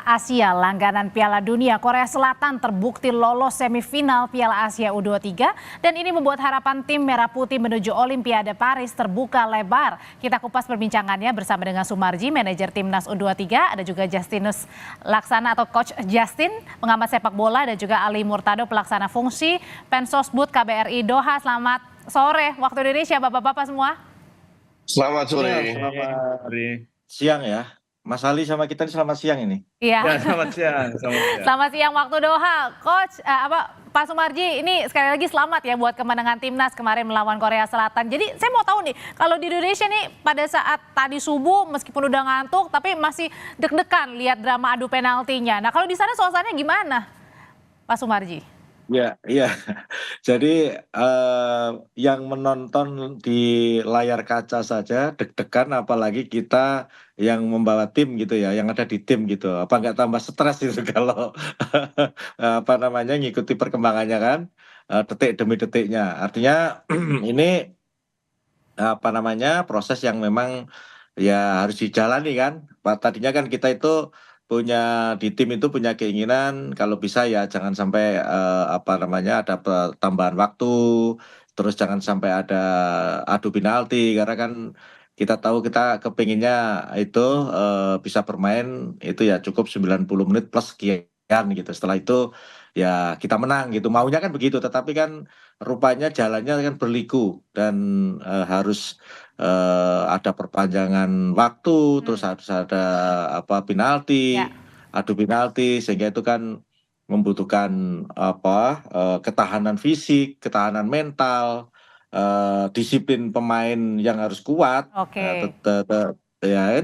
Asia langganan Piala Dunia, Korea Selatan terbukti lolos semifinal Piala Asia U23 dan ini membuat harapan tim Merah Putih menuju Olimpiade Paris terbuka lebar. Kita kupas perbincangannya bersama dengan Sumarji, manajer timnas U23, ada juga Justinus Laksana atau Coach Justin, pengamat sepak bola, dan juga Ali Murtado, pelaksana fungsi Pensosbud KBRI Doha. Selamat sore waktu Indonesia, bapak-bapak semua. Selamat sore. Selamat siang ya. Mas Ali sama kita selamat siang ini. Iya. Ya, selamat siang. Selamat siang waktu Doha, Coach. Pak Sumarji, ini sekali lagi selamat ya buat kemenangan timnas kemarin melawan Korea Selatan. Jadi saya mau tahu nih, kalau di Indonesia nih pada saat tadi subuh meskipun udah ngantuk, tapi masih deg-degan lihat drama adu penaltinya. Nah kalau di sana suasananya gimana, Pak Sumarji? Ya, iya. Jadi yang menonton di layar kaca saja deg-degan, apalagi kita yang membawa tim gitu ya, yang ada di tim gitu. Apa nggak tambah stres itu kalau apa namanya ngikuti perkembangannya kan, detik demi detiknya. Artinya ini apa namanya proses yang memang ya harus dijalani kan. Tadinya kan kita itu di tim itu punya keinginan kalau bisa ya jangan sampai apa namanya ada tambahan waktu, terus jangan sampai ada adu penalti karena kan kita tahu kita kepinginnya itu bisa bermain itu ya cukup 90 menit plus sekian gitu. Setelah itu ya kita menang gitu. Maunya kan begitu, tetapi kan rupanya jalannya kan berliku dan harus ada perpanjangan waktu, terus harus ada apa penalti, Ya. adu penalti, sehingga itu kan membutuhkan apa ketahanan fisik, ketahanan mental, disiplin pemain yang harus kuat. Oke. Ya,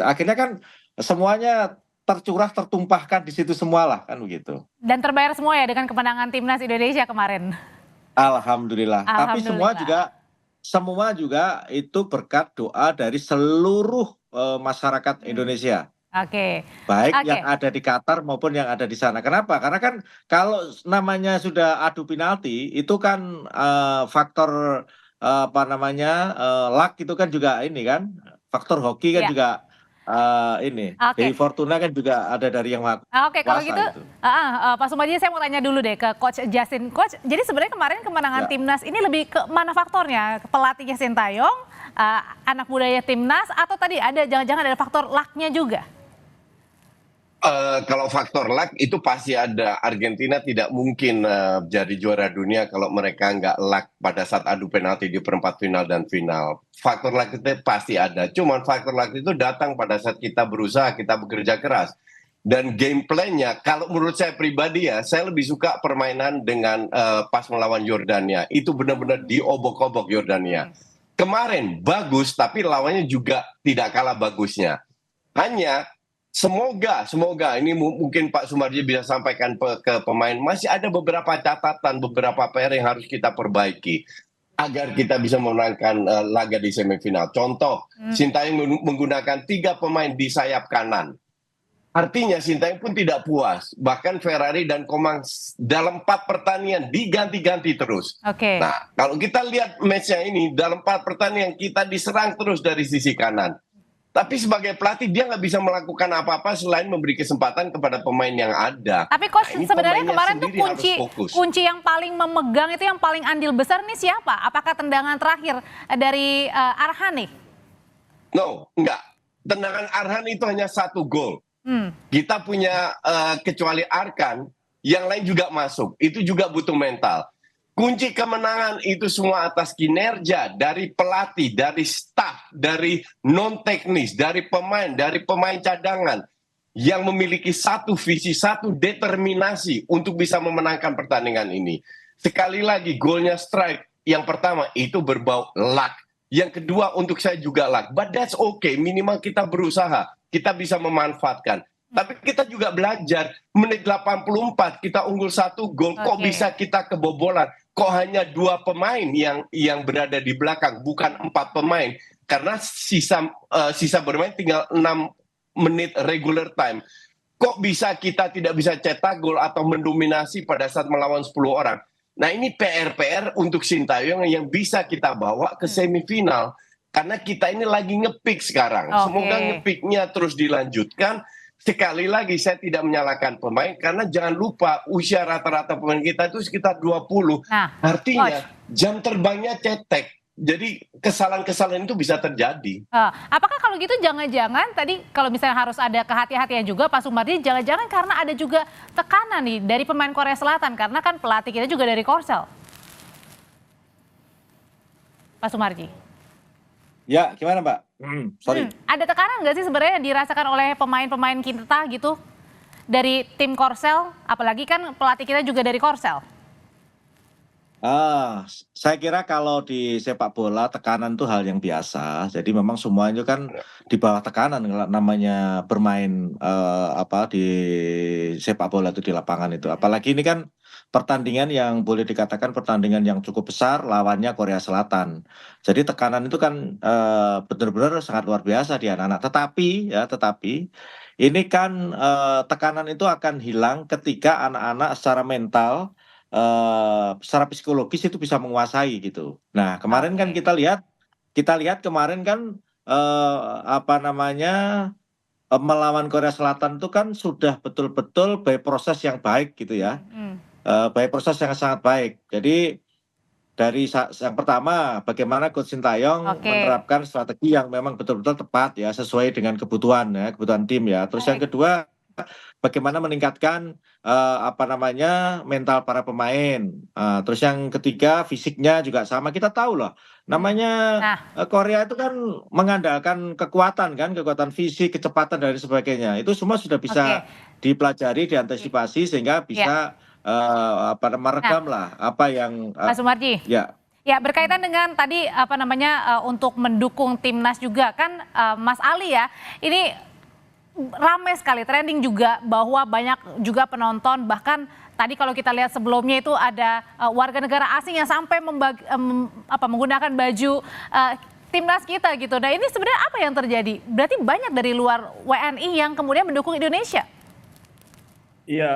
akhirnya kan semuanya tercurah, tertumpahkan di situ semua lah kan begitu. Dan terbayar semua ya dengan kemenangan timnas Indonesia kemarin. Alhamdulillah. Tapi Alhamdulillah. semua juga itu berkat doa dari seluruh masyarakat Indonesia. Oke. Baik Oke. yang ada di Qatar maupun yang ada di sana. Kenapa? Karena kan kalau namanya sudah adu penalti itu kan faktor apa namanya luck itu kan juga ini kan, faktor hoki kan Ya. juga ini. Oke. Dewi Fortuna kan juga ada dari yang Oke, kalau kuasa gitu, itu. Pak Sumarji, saya mau tanya dulu deh ke Coach Justin. Coach, jadi sebenarnya kemarin kemenangan Ya. timnas ini lebih ke mana faktornya? Pelatihnya Sintayong, anak mudanya timnas, atau tadi ada jangan-jangan ada faktor luck-nya juga? Kalau faktor luck itu pasti ada. Argentina tidak mungkin jadi juara dunia kalau mereka nggak luck pada saat adu penalti di perempat final dan final. Faktor luck itu pasti ada. Cuman faktor luck itu datang pada saat kita berusaha, kita bekerja keras. Dan gameplaynya, kalau menurut saya pribadi ya, saya lebih suka permainan dengan pas melawan Yordania. Itu benar-benar diobok-obok Yordania. Kemarin bagus, tapi lawannya juga tidak kalah bagusnya. Hanya semoga ini mungkin Pak Sumarji bisa sampaikan ke pemain, masih ada beberapa catatan, beberapa PR yang harus kita perbaiki agar kita bisa memenangkan laga di semifinal. Contoh, Sintayong menggunakan 3 pemain di sayap kanan. Artinya Sintayong pun tidak puas. Bahkan Ferrari dan Komang dalam 4 pertandingan diganti-ganti terus. Oke. Nah, kalau kita lihat match-nya ini, dalam 4 pertandingan kita diserang terus dari sisi kanan. Tapi sebagai pelatih dia nggak bisa melakukan apa-apa selain memberi kesempatan kepada pemain yang ada. Tapi Coach, Nah, ini sebenarnya pemainnya kemarin tuh sendiri harus fokus. kunci yang paling memegang itu yang paling andil besar nih siapa? Apakah tendangan terakhir dari Arhan nih? No, enggak. Tendangan Arhan itu hanya 1 gol. Kita punya kecuali Arkan, yang lain juga masuk. Itu juga butuh mental. Kunci kemenangan itu semua atas kinerja dari pelatih, dari staf, dari non-teknis, dari pemain cadangan yang memiliki satu visi, satu determinasi untuk bisa memenangkan pertandingan ini. Sekali lagi, golnya strike. Yang pertama itu berbau luck. Yang kedua untuk saya juga luck. But that's okay, minimal kita berusaha. Kita bisa memanfaatkan. Tapi kita juga belajar, menit 84 kita unggul 1 gol, kok bisa kita kebobolan? Kok hanya 2 pemain yang berada di belakang, bukan 4 pemain? Karena sisa bermain tinggal 6 menit regular time. Kok bisa kita tidak bisa cetak gol atau mendominasi pada saat melawan 10 orang? Nah ini PR untuk Sintayong yang bisa kita bawa ke semifinal. Karena kita ini lagi nge-pick sekarang. Semoga nge-picknya terus dilanjutkan. sekali lagi saya tidak menyalahkan pemain karena jangan lupa usia rata-rata pemain kita itu sekitar 20. Nah, Artinya Coach, jam terbangnya cetek. Jadi kesalahan-kesalahan itu bisa terjadi. apakah kalau gitu jangan-jangan tadi kalau misalnya harus ada kehati-hatian juga Pak Sumardi, jangan-jangan karena ada juga tekanan nih dari pemain Korea Selatan karena kan pelatih kita juga dari Korsel, Pak Sumardi. Ya, gimana Mbak? Sorry. Ada tekanan nggak sih sebenarnya yang dirasakan oleh pemain-pemain kita gitu dari tim Korsel, apalagi kan pelatih kita juga dari Korsel. Saya kira kalau di sepak bola tekanan itu hal yang biasa. Jadi memang semuanya kan di bawah tekanan kalau namanya bermain di sepak bola itu di lapangan itu. Apalagi ini kan pertandingan yang boleh dikatakan pertandingan yang cukup besar lawannya Korea Selatan. Jadi tekanan itu kan benar-benar sangat luar biasa di anak-anak. Tetapi ini kan tekanan itu akan hilang ketika anak-anak secara mental secara psikologis itu bisa menguasai gitu. Nah, kemarin kan Oke. kita lihat kemarin kan melawan Korea Selatan itu kan sudah betul-betul by proses yang baik gitu ya. Hmm. By proses yang sangat baik. Jadi dari yang pertama bagaimana Coach Sintayong Oke. menerapkan strategi yang memang betul-betul tepat ya sesuai dengan kebutuhan tim ya. Terus yang Baik. kedua bagaimana meningkatkan mental para pemain. Terus yang ketiga fisiknya juga sama. Kita tahu loh, namanya Nah, Korea itu kan mengandalkan kekuatan fisik, kecepatan dan sebagainya. Itu semua sudah oke. bisa dipelajari, diantisipasi sehingga Ya. bisa meredam lah apa yang Pak Sumarji. ya. Ya, berkaitan dengan tadi untuk mendukung timnas juga kan Mas Ali ya. Ini ramai sekali trending juga bahwa banyak juga penonton bahkan tadi kalau kita lihat sebelumnya itu ada warga negara asing yang sampai menggunakan baju timnas kita gitu. Nah, ini sebenarnya apa yang terjadi? Berarti banyak dari luar WNI yang kemudian mendukung Indonesia. Iya,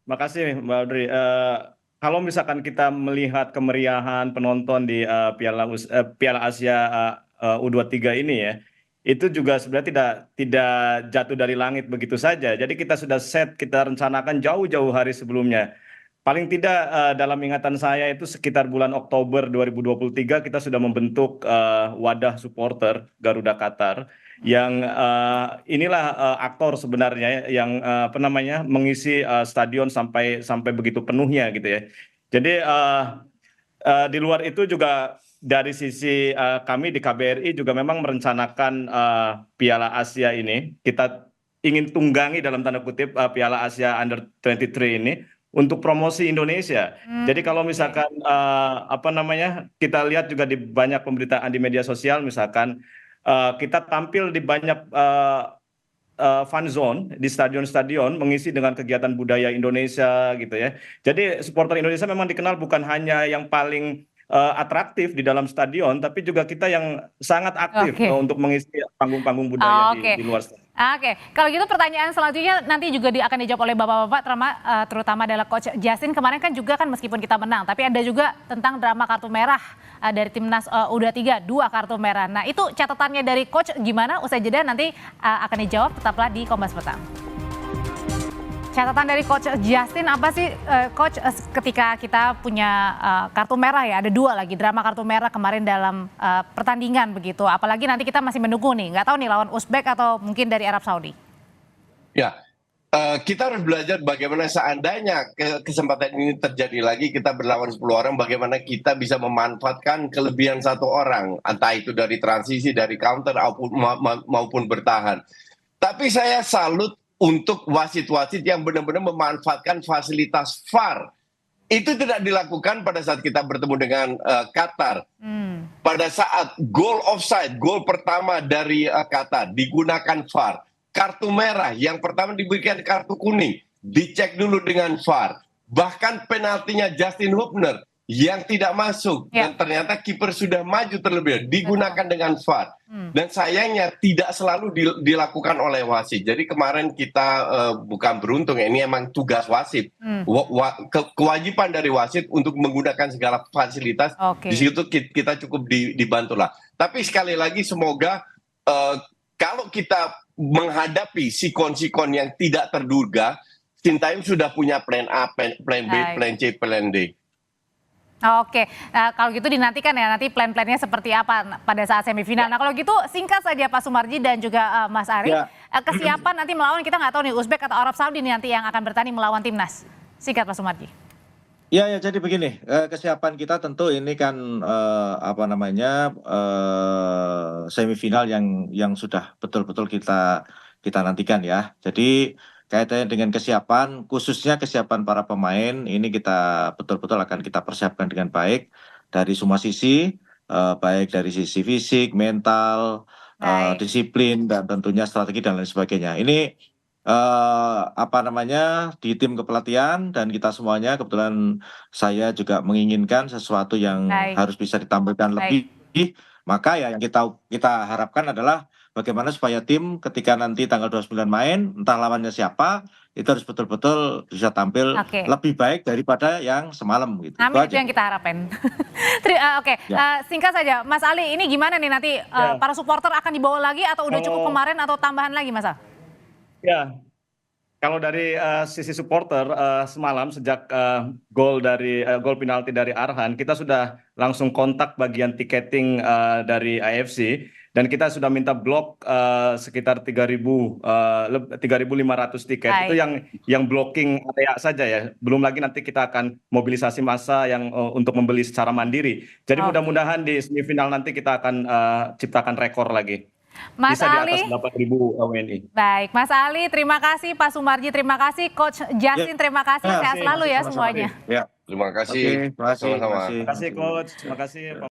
makasih Mbak Audrey. Kalau misalkan kita melihat kemeriahan penonton di Piala Asia U23 ini ya, itu juga sebenarnya tidak jatuh dari langit begitu saja. Jadi kita sudah kita rencanakan jauh-jauh hari sebelumnya. Paling tidak dalam ingatan saya itu sekitar bulan Oktober 2023 kita sudah membentuk wadah supporter Garuda Qatar yang inilah aktor sebenarnya yang mengisi stadion sampai begitu penuhnya gitu ya. Jadi di luar itu juga dari sisi kami di KBRI juga memang merencanakan Piala Asia ini kita ingin tunggangi dalam tanda kutip Piala Asia Under 23 ini untuk promosi Indonesia. Jadi kalau misalkan kita lihat juga di banyak pemberitaan di media sosial misalkan kita tampil di banyak fan zone di stadion-stadion mengisi dengan kegiatan budaya Indonesia gitu ya. Jadi supporter Indonesia memang dikenal bukan hanya yang paling atraktif di dalam stadion, tapi juga kita yang sangat aktif untuk mengisi panggung-panggung budaya di luar stadion. Oke, kalau gitu pertanyaan selanjutnya nanti juga akan dijawab oleh Bapak-Bapak, terutama adalah Coach Justin. Kemarin kan juga kan meskipun kita menang, tapi ada juga tentang drama kartu merah dari timnas U23, 2 kartu merah. Nah itu catatannya dari Coach gimana? Usai jeda nanti akan dijawab, tetaplah di Kompas Petang. Catatan dari Coach Justin apa sih Coach ketika kita punya kartu merah ya, ada 2 lagi drama kartu merah kemarin dalam pertandingan begitu, apalagi nanti kita masih menunggu nih, nggak tahu nih lawan Uzbek atau mungkin dari Arab Saudi. Ya, kita harus belajar bagaimana seandainya kesempatan ini terjadi lagi, kita berlawan 10 orang, bagaimana kita bisa memanfaatkan kelebihan 1 orang, entah itu dari transisi, dari counter maupun bertahan. Tapi saya salut untuk wasit-wasit yang benar-benar memanfaatkan fasilitas VAR. Itu tidak dilakukan pada saat kita bertemu dengan Qatar. Pada saat gol offside, gol pertama dari Qatar, digunakan VAR. Kartu merah, yang pertama diberikan kartu kuning, dicek dulu dengan VAR. Bahkan penaltinya Justin Hubner yang tidak masuk, dan ternyata kiper sudah maju terlebih, digunakan dengan VAR. Dan sayangnya tidak selalu dilakukan oleh wasit. Jadi kemarin kita bukan beruntung, ini emang tugas wasit. Kewajiban dari wasit untuk menggunakan segala fasilitas, di situ kita cukup dibantu lah. Tapi sekali lagi semoga kalau kita menghadapi sikon-sikon yang tidak terduga, Sintayong sudah punya plan A, plan B, Baik. plan C, plan D. Oke, kalau gitu dinantikan ya nanti plan-plannya seperti apa pada saat semifinal. Nah kalau gitu singkat saja Pak Sumarji dan juga Mas Ari, Ya. kesiapan nanti melawan kita nggak tahu nih Uzbek atau Arab Saudi nih nanti yang akan bertanding melawan timnas. Singkat Pak Sumarji. Ya, ya, jadi begini, kesiapan kita tentu ini kan apa namanya semifinal yang sudah betul-betul kita nantikan ya. Jadi kaitannya dengan kesiapan, khususnya kesiapan para pemain, ini kita betul-betul akan kita persiapkan dengan baik dari semua sisi, baik dari sisi fisik, mental, Baik. disiplin, dan tentunya strategi dan lain sebagainya. Ini apa namanya di tim kepelatihan dan kita semuanya kebetulan saya juga menginginkan sesuatu yang Baik. harus bisa ditampilkan Baik. lebih, maka ya yang kita harapkan adalah bagaimana supaya tim ketika nanti tanggal 29 main, entah lawannya siapa, itu harus betul-betul bisa tampil Oke. lebih baik daripada yang semalam gitu. Amin, itu aja. yang kita harapkan. Oke, Ya. singkat saja, Mas Ali, ini gimana nih nanti Ya. para supporter akan dibawa lagi atau udah cukup Kalau- kemarin atau tambahan lagi, Mas Al? Ya, kalau dari sisi supporter semalam sejak gol penalti dari Arhan, kita sudah langsung kontak bagian tiketing dari AFC dan kita sudah minta blok sekitar 3.500 tiket. Baik. Itu yang blocking area saja ya. Belum lagi nanti kita akan mobilisasi massa yang untuk membeli secara mandiri. Jadi Oke. mudah-mudahan di semifinal nanti kita akan ciptakan rekor lagi. Mas Bisa di Ali, atas 8.000 WNI. baik. Mas Ali, terima kasih. Pak Sumarji, terima kasih. Coach Justin, terima kasih. Ya, Sehat selalu ya sama-sama. semuanya. Ya. Terima Oke, kasih. terima kasih. Sama-sama. Terima kasih coach, terima kasih.